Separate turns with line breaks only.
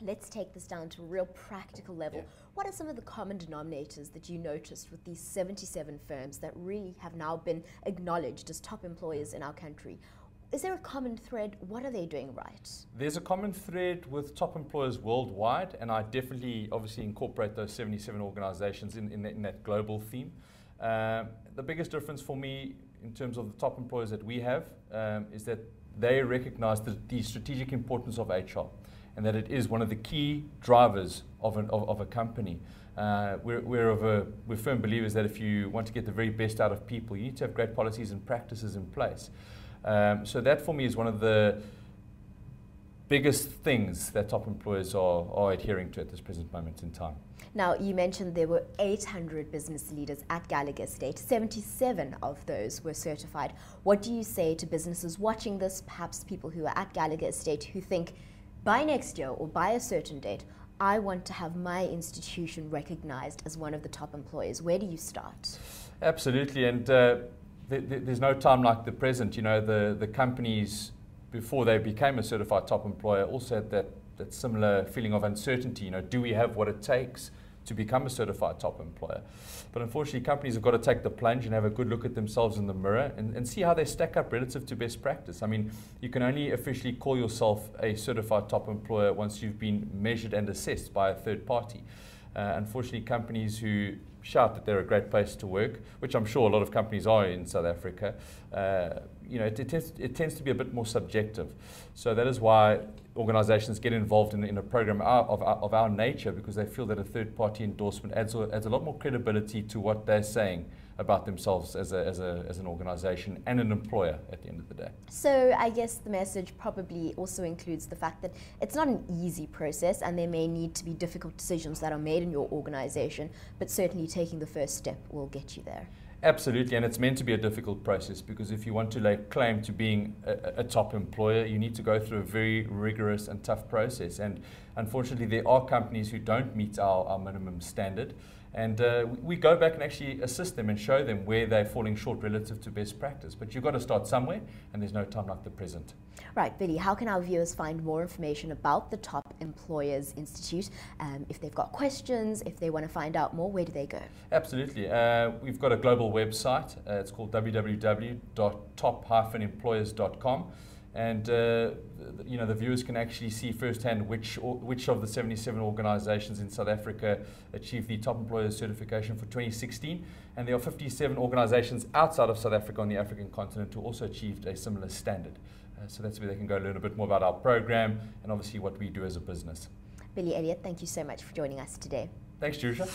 Let's take this down to a real practical level.
Yeah.
What are some of the common denominators that you noticed with these 77 firms that really have now been acknowledged as top employers in our country? Is there a common thread? What are they doing right?
There's a common thread with top employers worldwide, and I definitely obviously incorporate those 77 organizations in that global theme. The biggest difference for me in terms of the top employers that we have is that they recognize the strategic importance of HR, and that it is one of the key drivers of a company. We're firm believers that if you want to get the very best out of people, you need to have great policies and practices in place. So that for me is one of the biggest things that top employers are adhering to at this present moment in time.
Now, you mentioned there were 800 business leaders at Gallagher Estate. 77 of those were certified. What do you say to businesses watching this, perhaps people who are at Gallagher Estate who think, by next year or by a certain date, I want to have my institution recognized as one of the top employers? Where do you start?
Absolutely, and there's no time like the present. You know, the companies, before they became a certified top employer, also had that similar feeling of uncertainty. You know, do we have what it takes to become a certified top employer? But unfortunately, companies have got to take the plunge and have a good look at themselves in the mirror and see how they stack up relative to best practice. I mean, you can only officially call yourself a certified top employer once you've been measured and assessed by a third party. Unfortunately, companies who shout that they're a great place to work, which I'm sure a lot of companies are in South Africa, you know, it tends to be a bit more subjective. So that is why organizations get involved in a program of our nature, because they feel that a third-party endorsement adds a lot more credibility to what they're saying about themselves as an organization and an employer at the end of the day.
So I guess the message probably also includes the fact that it's not an easy process and there may need to be difficult decisions that are made in your organization, but certainly taking the first step will get you there.
Absolutely, and it's meant to be a difficult process, because if you want to lay claim to being a top employer, you need to go through a very rigorous and tough process. And unfortunately, there are companies who don't meet our minimum standard. And we go back and actually assist them and show them where they're falling short relative to best practice. But you've got to start somewhere, and there's no time like the present.
Right, Billy, how can our viewers find more information about the Top Employers Institute? If they've got questions, if they want to find out more, where do they go?
Absolutely. We've got a global website. It's called www.top-employers.com. And you know, the viewers can actually see firsthand which of the 77 organizations in South Africa achieved the Top Employers certification for 2016. And there are 57 organizations outside of South Africa on the African continent who also achieved a similar standard. So that's where they can go learn a bit more about our program and obviously what we do as a business.
Billy Elliott, thank you so much for joining us today.
Thanks, Jerusha.